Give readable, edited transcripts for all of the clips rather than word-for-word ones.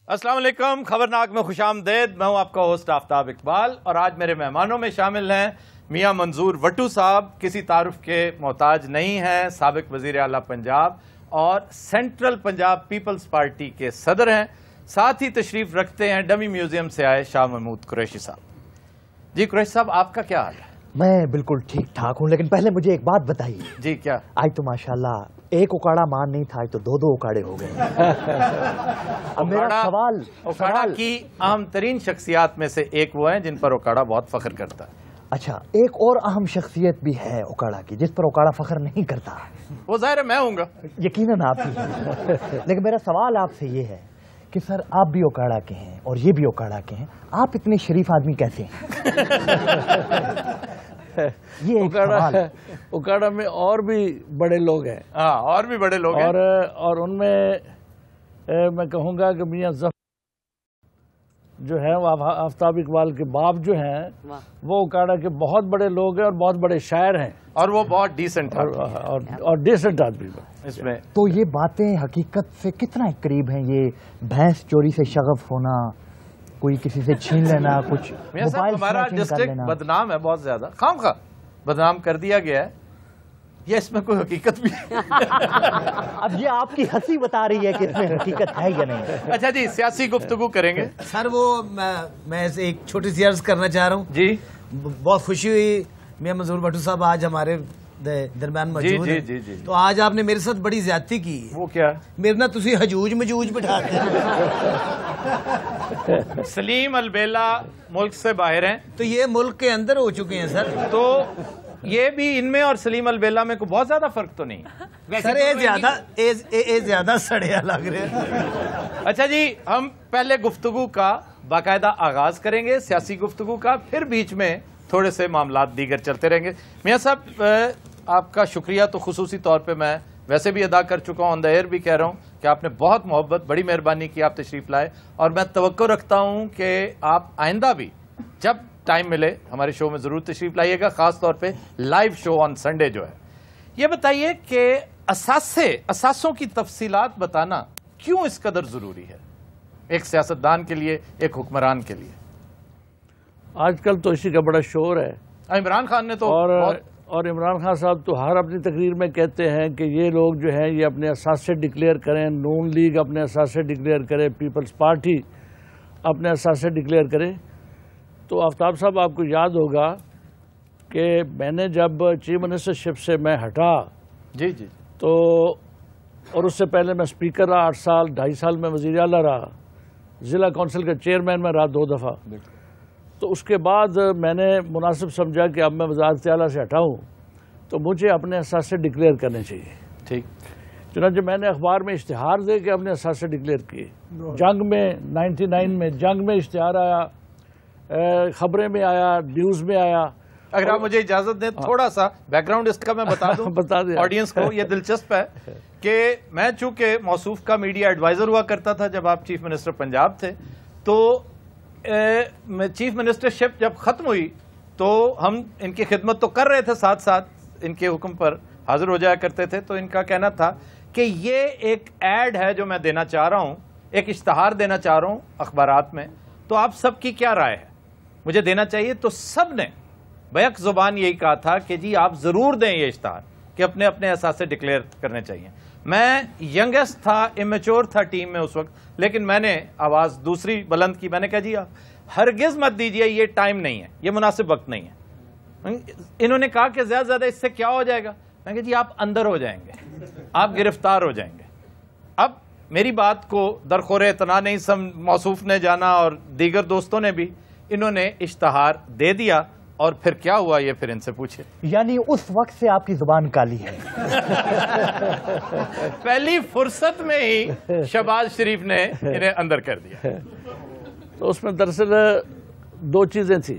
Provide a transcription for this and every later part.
السلام علیکم، خبرناک میں خوش آمدید. میں ہوں آپ کا ہوسٹ آفتاب اقبال، اور آج میرے مہمانوں میں شامل ہیں میاں منظور وٹو صاحب. کسی تعارف کے محتاج نہیں ہیں، سابق وزیر اعلیٰ پنجاب اور سینٹرل پنجاب پیپلز پارٹی کے صدر ہیں. ساتھ ہی تشریف رکھتے ہیں ڈمی میوزیم سے آئے شاہ محمود قریشی صاحب. جی قریشی صاحب، آپ کا کیا حال ہے؟ میں بالکل ٹھیک ٹھاک ہوں، لیکن پہلے مجھے ایک بات بتائیے. جی کیا؟ آج تو ماشاءاللہ ایک اکاڑا مان نہیں تھا، آج تو دو اکاڑے ہو گئے. اب میرا سوال اکاڑا کی اہم ترین شخصیات میں سے ایک وہ ہیں جن پر اکاڑا بہت فخر کرتا ہے. اچھا، ایک اور اہم شخصیت بھی ہے اکاڑا کی جس پر اکاڑا فخر نہیں کرتا. وہ ظاہر ہے میں ہوں گا. یقیناً آپ ہی. لیکن میرا سوال آپ سے یہ ہے کہ سر، آپ بھی اکاڑا کے ہیں اور یہ بھی اکاڑا کے ہیں، آپ اتنے شریف آدمی کیسے ہیں؟ یہ اکاڑا میں اور بھی بڑے لوگ ہیں. ہاں، اور بھی بڑے لوگ ہیں. اور ان میں کہوں گا کہ میاں ظفر جو ہے وہ آفتاب اقبال کے باپ جو ہیں وہ اکاڑا کے بہت بڑے لوگ ہیں اور بہت بڑے شاعر ہیں، اور وہ بہت ڈیسنٹ اور ڈیسنٹ آدمی اس میں. تو یہ باتیں حقیقت سے کتنا قریب ہیں؟ یہ بھینس چوری سے شغف ہونا، کوئی کسی سے چھین لینا، کچھ ہمارا ڈسٹرکٹ بدنام ہے بہت زیادہ، خواہ بدنام کر دیا گیا ہے. یہ اس میں کوئی حقیقت بھی اب یہ آپ کی ہنسی بتا رہی ہے کہ اس میں حقیقت ہے یا نہیں. اچھا جی، سیاسی گفتگو کریں گے. سر وہ میں ایک چھوٹی سی عرض کرنا چاہ رہا ہوں. جی بہت خوشی ہوئی میاں منظور وٹو صاحب آج ہمارے درمیان موجود ہیں. جی. تو آج آپ نے میرے ساتھ بڑی زیادتی کی. وہ کیا؟ میرے نا تسی حجوج مجوج بٹھا دیا. سلیم البیلا ملک سے باہر ہیں تو یہ ملک کے اندر ہو چکے ہیں سر. تو یہ بھی ان میں اور سلیم البیلا میں کوئی بہت زیادہ فرق تو نہیں. سر اے زیادہ سڑیا لگ رہے ہیں. اچھا جی، ہم پہلے گفتگو کا باقاعدہ آغاز کریں گے، سیاسی گفتگو کا، پھر بیچ میں تھوڑے سے معاملات دیگر چلتے رہیں گے. میاں صاحب، آپ کا شکریہ تو خصوصی طور پہ میں ویسے بھی ادا کر چکا ہوں، آن دا ایئر بھی کہہ رہا ہوں کہ آپ نے بہت محبت، بڑی مہربانی کی، آپ تشریف لائے. اور میں توقع رکھتا ہوں کہ آپ آئندہ بھی جب ٹائم ملے ہمارے شو میں ضرور تشریف لائیے گا، خاص طور پہ لائیو شو آن سنڈے جو ہے. یہ بتائیے کہ اثاثوں کی تفصیلات بتانا کیوں اس قدر ضروری ہے ایک سیاستدان کے لیے، ایک حکمران کے لیے؟ آج کل تو اسی کا بڑا شور ہے. عمران خان نے تو اور عمران خان صاحب تو ہر اپنی تقریر میں کہتے ہیں کہ یہ لوگ جو ہیں یہ اپنے اثاثے ڈکلیئر کریں، نون لیگ اپنے اثاثے ڈکلیئر کرے، پیپلز پارٹی اپنے اثاثے ڈکلیئر کرے. تو آفتاب صاحب، آپ کو یاد ہوگا کہ میں نے جب چیف منسٹرشپ سے میں ہٹا، جی تو اور اس سے پہلے میں اسپیکر رہا 8 سال، 2.5 سال میں وزیر اعلیٰ رہا، ضلع کونسل کا چیئرمین میں رہا 2 دفعہ. تو اس کے بعد میں نے مناسب سمجھا کہ اب میں وزارت اعلیٰ سے ہٹاؤں تو مجھے اپنے اثاثے ڈکلیئر کرنے چاہیے. ٹھیک. چنانچہ میں نے اخبار میں اشتہار دے کے اپنے اثاثے ڈکلیئر کیے. جنگ میں 99 میں جنگ میں اشتہار آیا، خبریں میں آیا، نیوز میں آیا. اگر آپ مجھے اجازت دیں تھوڑا سا بیک گراؤنڈ اس کا میں بتا دوں بتا دیں آڈینس کو. یہ دلچسپ ہے کہ میں چونکہ موصوف کا میڈیا ایڈوائزر ہوا کرتا تھا جب آپ چیف منسٹر پنجاب تھے، تو چیف منسٹرشپ جب ختم ہوئی تو ہم ان کی خدمت تو کر رہے تھے، ساتھ ساتھ ان کے حکم پر حاضر ہو جایا کرتے تھے. تو ان کا کہنا تھا کہ یہ ایک ایڈ ہے جو میں دینا چاہ رہا ہوں، ایک اشتہار دینا چاہ رہا ہوں اخبارات میں، تو آپ سب کی کیا رائے ہے، مجھے دینا چاہیے؟ تو سب نے بیک زبان یہی کہا تھا کہ جی آپ ضرور دیں یہ اشتہار، کہ اپنے اپنے اثاثے ڈکلیئر کرنے چاہیے. میں ینگسٹ تھا، امیچور تھا ٹیم میں اس وقت، لیکن میں نے آواز دوسری بلند کی. میں نے کہا جی آپ ہرگز مت دیجئے، یہ ٹائم نہیں ہے، یہ مناسب وقت نہیں ہے. انہوں نے کہا کہ زیادہ زیادہ اس سے کیا ہو جائے گا؟ میں نے کہا جی آپ اندر ہو جائیں گے، آپ گرفتار ہو جائیں گے. اب میری بات کو درخور اعتنا نہیں موصوف نے جانا اور دیگر دوستوں نے بھی، انہوں نے اشتہار دے دیا. اور پھر کیا ہوا یہ پھر ان سے پوچھے. یعنی اس وقت سے آپ کی زبان کالی ہے. پہلی فرصت میں ہی شہباز شریف نے انہیں اندر کر دیا. تو اس میں دراصل 2 چیزیں تھیں.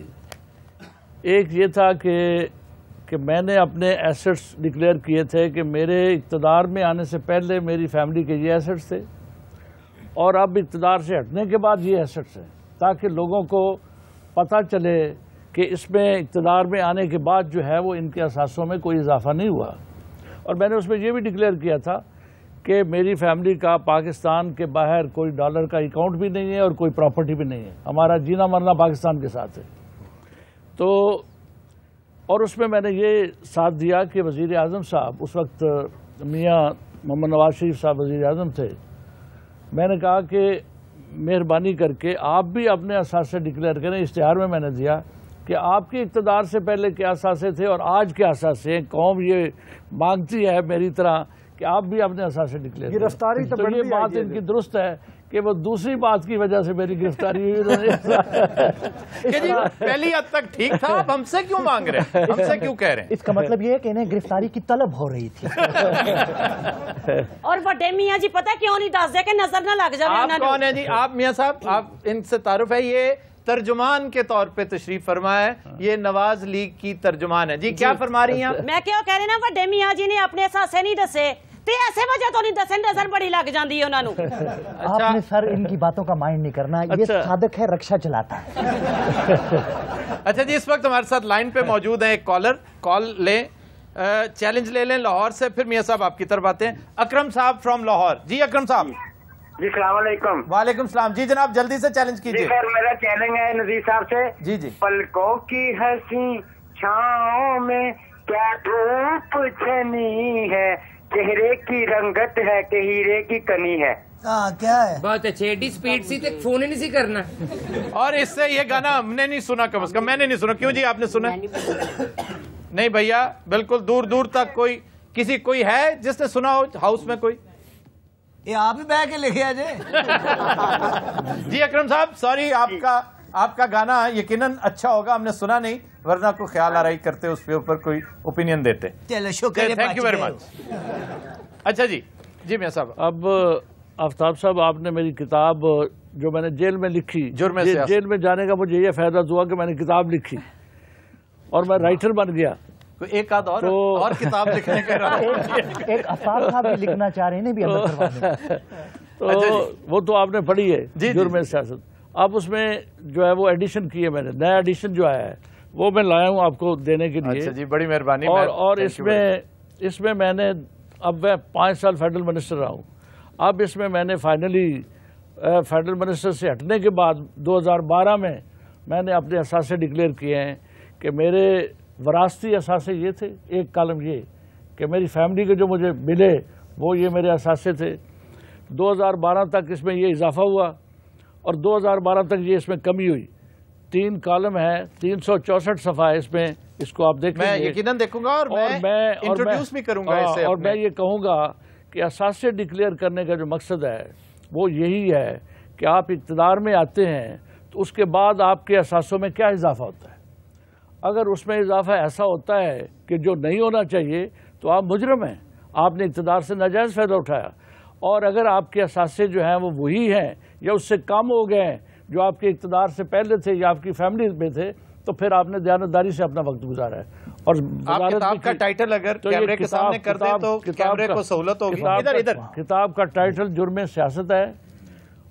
ایک یہ تھا کہ میں نے اپنے ایسٹس ڈکلیئر کیے تھے کہ میرے اقتدار میں آنے سے پہلے میری فیملی کے یہ ایسٹس تھے، اور اب اقتدار سے ہٹنے کے بعد یہ ایسٹس ہیں، تاکہ لوگوں کو پتہ چلے کہ اس میں اقتدار میں آنے کے بعد جو ہے وہ ان کے اثاثوں میں کوئی اضافہ نہیں ہوا. اور میں نے اس میں یہ بھی ڈکلیئر کیا تھا کہ میری فیملی کا پاکستان کے باہر کوئی ڈالر کا اکاؤنٹ بھی نہیں ہے اور کوئی پراپرٹی بھی نہیں ہے. ہمارا جینا مرنا پاکستان کے ساتھ ہے. تو اور اس میں نے یہ ساتھ دیا کہ وزیر اعظم صاحب اس وقت میاں محمد نواز شریف صاحب وزیر اعظم تھے. میں نے کہا کہ مہربانی کر کے آپ بھی اپنے اثاثے ڈکلیئر کریں. اشتہار میں نے دیا کہ آپ کے اقتدار سے پہلے کیا اثاثے تھے اور آج کیا اثاثے ہیں. قوم یہ مانگتی ہے میری طرح کہ آپ بھی اپنے اثاثے ڈکلیئر کریں. گرفتاری تو یہ بات ان کی درست ہے کہ وہ دوسری بات کی وجہ سے میری گرفتاری ہوئی. پہلی حد تک ٹھیک تھا, آپ ہم سے کیوں مانگ رہے ہیں, ہم سے کیوں کہہ رہے ہیں؟ اس کا مطلب یہ ہے کہ انہیں گرفتاری کی طلب ہو رہی تھی. اور بڑے میاں جی پتہ کیوں نہیں دس دے کہ نظر نہ لگ جائے. آپ کون ہیں جی؟ آپ میاں صاحب, آپ ان سے تعارف ہے, یہ ترجمان کے طور پہ تشریف فرما ہے, یہ نواز لیگ کی ترجمان ہے. جی کیا فرما رہی ہیں آپ؟ میں کیوں کہہ رہی نا بڑے میاں جی نے اپنے اثاثے نہیں دسے تے ایسے وجہ تو نہیں دسے, نظر بڑی لگ جاندی ہے انہاں نو. آپ نے سر ان کی باتوں کا مائنڈ نہیں کرنا, یہ صادق ہے, رکشا چلاتا ہے. اچھا جی, اس وقت ہمارے ساتھ لائن پہ موجود ہیں ایک کالر. کال لیں, چیلنج لے لیں لاہور سے, پھر میاں صاحب آپ کی طرف آتے ہیں. اکرم صاحب فرام لاہور. جی اکرم صاحب. جی السلام علیکم. وعلیکم السلام. جی جناب جلدی سے چیلنج کیجیے. جی سر میرا چیلنج ہے نذیر صاحب سے. جی جی. پلکوں کی حسین چھاؤں میں کیا دھوپ چھنی ہے, چہرے کی رنگت ہے کہ ہیرے کی کنی ہے. ہاں کیا ہے بہت اچھے, ایڈی سپیڈ سی تے فون ہی نہیں سی کرنا. اور اس سے یہ گانا ہم نے نہیں سنا, کم از کم میں نے نہیں سنا. کیوں جی, آپ نے سنا؟ نہیں بھیا, بالکل دور دور تک کوئی ہے جس نے سنا ہو ہاؤس میں کوئی؟ یہ آپ ہی بہ کے لکھے آ جائے. جی اکرم صاحب سوری, آپ کا گانا یقیناً اچھا ہوگا, ہم نے سنا نہیں, ورنہ کو خیال آرائی کرتے, اس کے اوپر کوئی اوپینین دیتے. چلو شکریہ, تھینک یو ویری مچ. اچھا جی جی میاں صاحب. اب آفتاب صاحب, آپ نے میری کتاب جو میں نے جیل میں لکھی, جیل میں جانے کا مجھے یہ فائدہ ہوا کہ میں نے کتاب لکھی اور میں رائٹر بن گیا. ایک آدھ اور کتاب لکھنے کا ایک افاق صاحب بھی لکھنا چاہ رہے ہیں بھی اندر کروانے. تو وہ تو آپ نے پڑھی ہے جرم سیاست. اب اس میں جو ہے وہ ایڈیشن کی ہے میں نے, نیا ایڈیشن جو آیا ہے وہ میں لایا ہوں آپ کو دینے کے لیے. اچھا جی, بڑی مہربانی. اور اس میں میں نے, اب میں 5 سال فیڈرل منسٹر رہا ہوں. اب اس میں نے فائنلی فیڈرل منسٹر سے ہٹنے کے بعد 2012 میں نے اپنے اثاثے ڈکلیئر کیے ہیں کہ میرے وراثتی اثاثے یہ تھے. ایک کالم یہ کہ میری فیملی کے جو مجھے ملے وہ یہ میرے اثاثے تھے. 2012 تک اس میں یہ اضافہ ہوا اور 2012 تک یہ اس میں کمی ہوئی. 3 کالم ہے, 364 صفحہ اس میں, اس کو آپ دیکھیں. میں یقیناً دیکھوں گا اور میں انٹروڈیوس بھی کروں گا اسے. اور میں یہ کہوں گا کہ اثاثے ڈکلیئر کرنے کا جو مقصد ہے وہ یہی ہے کہ آپ اقتدار میں آتے ہیں تو اس کے بعد آپ کے اثاثوں میں کیا اضافہ ہوتا ہے. اگر اس میں اضافہ ایسا ہوتا ہے کہ جو نہیں ہونا چاہیے تو آپ مجرم ہیں, آپ نے اقتدار سے ناجائز فائدہ اٹھایا. اور اگر آپ کے اثاثے جو ہیں وہ وہی ہیں یا اس سے کم ہو گئے ہیں جو آپ کے اقتدار سے پہلے تھے یا آپ کی فیملی میں تھے, تو پھر آپ نے دیانتداری سے اپنا وقت گزارا ہے. اور کتاب کا ٹائٹل اگر کیمرے کے سامنے کر دیں تو کیمرے کو سہولت ہوگی. ادھر کتاب کا ٹائٹل جرم سیاست ہے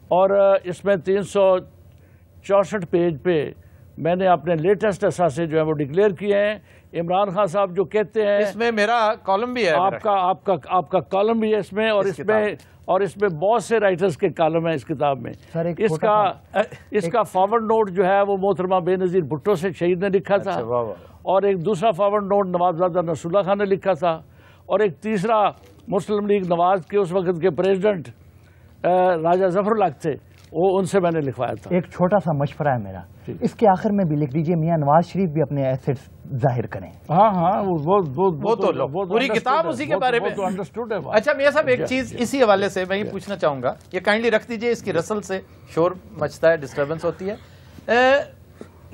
اور اس میں 364 پیج پہ میں نے اپنے لیٹسٹ اثاثے جو ہیں وہ ڈکلیئر کیے ہیں. عمران خان صاحب جو کہتے ہیں, اس میں میرا کالم بھی ہے, آپ کا کالم بھی ہے اس میں, اور اس میں بہت سے رائٹرز کے کالم ہیں اس کتاب میں. اس کا فارورڈ نوٹ جو ہے وہ محترمہ بے نظیر بھٹو سے شہید نے لکھا تھا, اور ایک دوسرا فارورڈ نوٹ نوابزادہ نصر اللہ خان نے لکھا تھا, اور ایک تیسرا مسلم لیگ نواز کے اس وقت کے پریزیڈنٹ راجہ ظفر الحق تھے, وہ ان سے میں نے لکھوایا تھا. ایک چھوٹا سا مشورہ ہے میرا, اس کے آخر میں بھی لکھ دیجئے میاں نواز شریف بھی اپنے ایسٹس ظاہر کریں. ہاں وہ تو پوری کتاب اسی کے بارے میں انڈرسٹوڈ ہے. اچھا میاں صاحب, ایک چیز اسی حوالے سے میں یہ پوچھنا چاہوں گا, یہ کائنڈلی رکھ دیجئے, اس کی رسل سے شور مچتا ہے, ڈسٹربنس ہوتی ہے.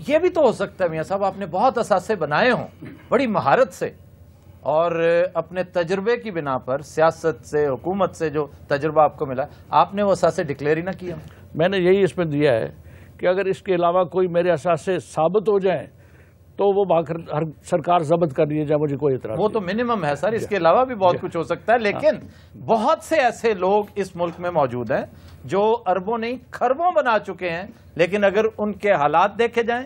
یہ بھی تو ہو سکتا ہے میاں صاحب آپ نے بہت اثاثے بنائے ہوں بڑی مہارت سے, اور اپنے تجربے کی بنا پر, سیاست سے, حکومت سے جو تجربہ آپ کو ملا, آپ نے وہ اثاثے ڈکلیئر ہی نہ کیا. میں نے یہی اس میں دیا ہے کہ اگر اس کے علاوہ کوئی میرے اثاثے ثابت ہو جائیں تو وہ ہر سرکار ضبط کر لیے جائے, مجھے کوئی اعتراض. وہ تو منیمم ہے سر, اس کے علاوہ بھی بہت کچھ ہو سکتا ہے, لیکن بہت سے ایسے لوگ اس ملک میں موجود ہیں جو اربوں نہیں کھربوں بنا چکے ہیں, لیکن اگر ان کے حالات دیکھے جائیں,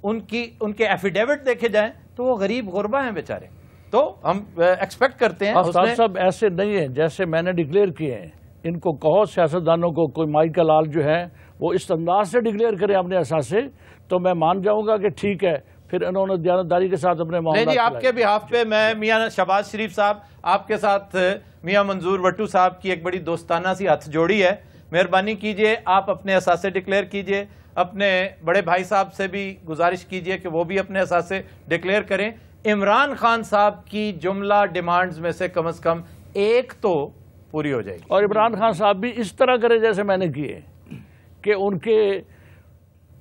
ان کے ایفیڈیوٹ دیکھے جائیں, تو وہ غریب غربا ہیں بیچارے. تو ہم ایکسپیکٹ کرتے ہیں آفتاب صاحب ایسے نہیں ہیں جیسے میں نے ڈکلیئر کیے ہیں. ان کو کہو سیاستدانوں کو کوئی مائیکل آل جو ہے وہ اس انداز سے ڈکلیئر کریں اپنے اثاثے تو میں مان جاؤں گا کہ ٹھیک ہے. پھر انہوں نے دیانتداری کے ساتھ اپنے معاملات نہیں جی آپ کے بہاف پہ میں میاں شہباز شریف صاحب آپ کے ساتھ میاں منظور وٹو صاحب کی ایک بڑی دوستانہ سی ہاتھ جوڑی ہے. مہربانی کیجئے آپ اپنے اثاثے ڈکلیئر کیجئے. اپنے بڑے بھائی صاحب سے بھی گزارش کیجئے کہ وہ بھی اپنے اثاثے ڈکلیئر کریں. عمران خان صاحب کی جملہ ڈیمانڈز میں سے کم از کم ایک تو پوری ہو جائے گی. اور عمران خان صاحب بھی اس طرح کرے جیسے میں نے کیے کہ ان کے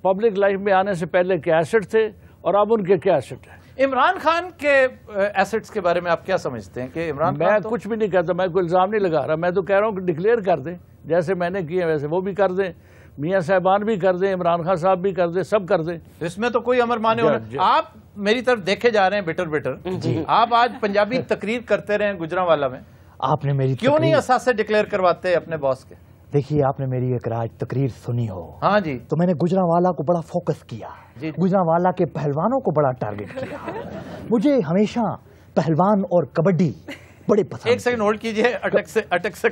پبلک لائف میں آنے سے پہلے کیا ایسٹ تھے اور اب ان کے کیا ایسٹ ہیں. عمران خان کے ایسٹس کے بارے میں آپ کیا سمجھتے ہیں کہ عمران خان میں کچھ بھی نہیں کہتا, میں کوئی الزام نہیں لگا رہا, میں تو کہہ رہا ہوں کہ ڈکلیئر کر دیں جیسے میں نے کیے ویسے وہ بھی کر دیں, میاں صاحبان بھی کر دیں, عمران خان صاحب بھی کر دیں, سب کر دیں. اس میں تو کوئی امر مانے ہونا. آپ میری طرف دیکھے جا رہے ہیں بٹر بٹر. آپ آج پنجابی تقریر کرتے رہے ہیں گجرانوالا میں, آپ نے میری کیوں نہیں اثاثے ڈکلیئر کرواتے اپنے باس کے؟ دیکھیے آپ نے میری ایک راج تقریر سنی ہو. ہاں جی. تو میں نے گجرانوالا کو بڑا فوکس کیا, گجرانوالا کے پہلوانوں کو بڑا ٹارگٹ کیا. مجھے ہمیشہ پہلوان اور کبڈی بڑے پسند. ایک سیکنڈ ہولڈ کیجئے, اٹک سے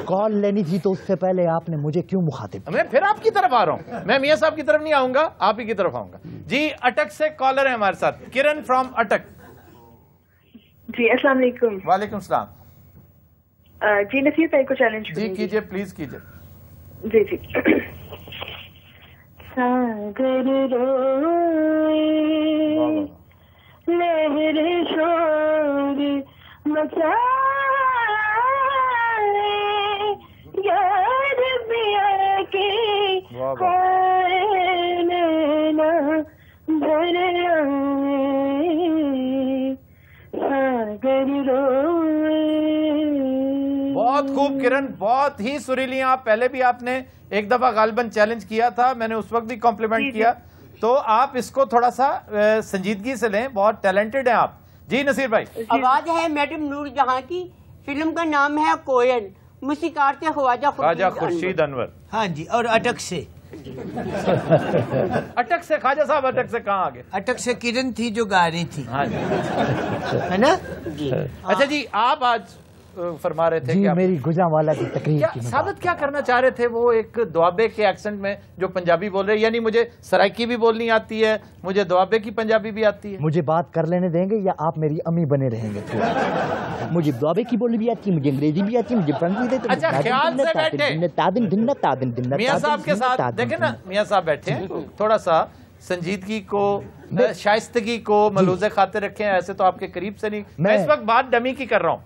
کال لینی تھی تو اس سے پہلے آپ نے مجھے کیوں مخاطب؟ میں پھر آپ کی طرف آ رہا ہوں, میں میاں صاحب کی طرف نہیں آؤں گا, آپ ہی کی طرف آؤں گا. جی اٹک سے کالر ہے ہمارے ساتھ, کرن فرام اٹک. جی السلام علیکم. وعلیکم السلام. جی نصیر بھائی کو چیلنج جی کیجئے, پلیز کیجئے. جی جی. ساگر روئے لہر شور مچائے یار بیا کے نینا بھر آئے ساگر روئے. بہت خوب کرن, بہت ہی سریلی. آپ پہلے بھی آپ نے ایک دفعہ غالباً چیلنج کیا تھا, میں نے اس وقت بھی کمپلیمنٹ کیا, تو آپ اس کو تھوڑا سا سنجیدگی سے لیں, بہت ٹیلنٹڈ ہیں آپ. جی نصیر بھائی. آواز ہے میڈم نور جہاں کی, فلم کا نام ہے کوئل, موسیقار سے خواجہ خورشید انور. ہاں جی, اور اٹک سے اٹک سے خواجہ صاحب, اٹک سے کہاں آگے؟ اٹک سے کرن تھی جو گا رہی تھی. ہاں جی, ہے نا. اچھا جی, آپ آج فرما رہے تھے جی کہ میری گجرانوالا کی تقریر کی ثابت کیا کرنا چاہ رہے تھے؟ وہ ایک دوابے کے ایکسنٹ میں جو پنجابی بول رہے ہیں, یعنی مجھے سرائکی بھی بولنی آتی ہے, مجھے دوابے کی پنجابی بھی آتی ہے. مجھے بات کر لینے دیں گے یا آپ میری امی بنے رہیں گے؟ مجھے دوابے کی بولی بھی آتی ہے, مجھے انگریزی بھی آتی ہے, مجھے فرنسی. اچھا خیال سے بیٹھے میاں صاحب کے ساتھ, دیکھیں نا میاں صاحب بیٹھے ہیں, تھوڑا سا سنجیدگی کو, شائستگی کو ملحوظ خاطر رکھیں. ایسے تو آپ کے قریب سے نہیں, میں اس وقت بات ڈمی کی کر رہا ہوں,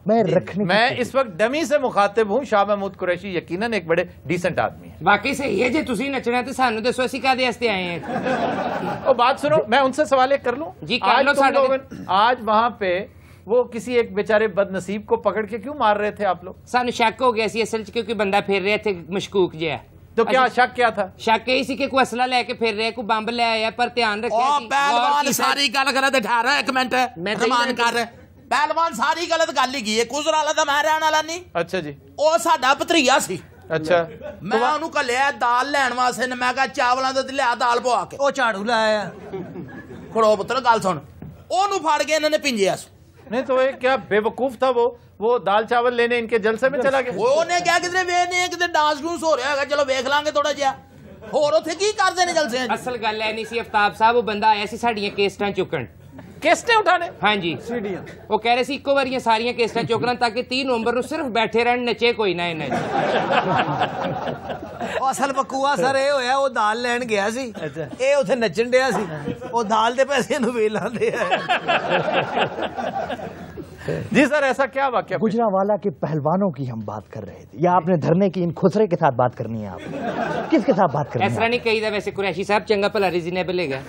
میں اس وقت ڈمی سے مخاطب ہوں. شاہ محمود قریشی یقیناً ایک بڑے ڈیسنٹ آدمی ہیں. باقی صحیح ہے, جی تسی نچنا تو سانو دسو اسی کادے واسطے آئے ہیں. او بات سنو, میں ان سے سوال ایک کر لوں. جی کر لو. آج وہاں پہ وہ کسی ایک بیچارے بد نصیب کو پکڑ کے کیوں مار رہے تھے آپ لوگ؟ سانو شک ہو گیا سی اصل کیونکہ بندہ پھر رہے تھے مشکوک جہا. تو کیا شک کیا تھا؟ شک یہی سی کہ کوئی اسلحہ لے کے پھر رہے, کوئی بمب لے آیا, پر دھیان رکھے پہلوان ساری گل غلط ٹھہر رہا ہے. ایک منٹ رمان کر رہے, پہلوان ساری غلط گل ہی کی ہے. گجرا والا تو میں رہن والا نہیں. اچھا جی, وہ ساڈا بھتریجا سی. اچھا, میں انہوں کلیا دال لین واسطے, میں کہا چاولاں تے لیا دال پوا کے. وہ جھاڑو لایا. کھڑو پتر گل سن, اونوں پھڑ کے انہوں نے پنجیا. نہیں تو یہ کیا بے وقوف تھا وہ دال چاول لینے ان کے جلسے میں چلا گیا. وہ نے کیا کدھر ویکھنے ہیں, کدھر ڈانس ڈونس ہو رہا ہے, چلو ویکھ لیں گے تھوڑا جہا. اور اتنے کی کرتے ہیں جلسے؟ اصل گل ہے نہیں سی آفتاب صاحب, وہ بندہ آیا سی ساڈیاں کیسٹاں چکن. کیسٹیں اٹھانے؟ ہاں جی, وہ کہہ رہے سی اکو بار ساریاں کیسٹاں چک لیں تاکہ 3 نومبر صرف بیٹھے رہن, نچے کوئی نہ. اصل بکوا سر یہ ہویا, وہ دال لین گیا سی, یہ اتنے نچن ڈیا سی, وہ دال دے پیسے نو ویلاں دے. جی سر, ایسا کیا واقعہ؟ گجرانوالا کے پہلوانوں کی ہم بات کر رہے تھے, یا آپ نے دھرنے کی ان خسرے کے ساتھ بات کرنی ہے؟ آپ کس کے ساتھ بات کرنی ہے؟ ایسا نہیں کہی دا ویسے قریشی صاحب, چنگا بھلا ریزنیبل ہے گا.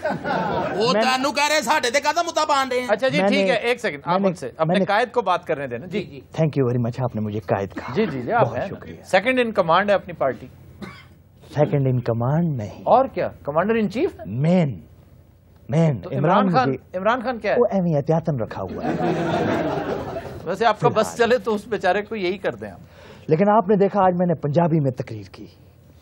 وہ تینوں کہہ رہے ساڈے تے قدم متا بان رہے ہیں. اچھا جی ٹھیک ہے, ایک سیکنڈ آپ ان سے اپنے قائد کو بات کرنے دینا. جی جی تھینک یو ویری مچ, آپ نے مجھے قائد کہا. جی جی آپ ہیں, شکریہ. سیکنڈ ان کمانڈ ہے اپنی پارٹی. سیکنڈ ان کمانڈ نہیں, اور کیا, کمانڈر ان چیف. مین عمران خان کیا ہے؟ وہ اہم احتیاطاً رکھا ہوا ہے. ویسے آپ کا بس چلے تو اس بیچارے کو یہی کر دیں آپ. لیکن آپ نے دیکھا آج میں نے پنجابی میں تقریر کی,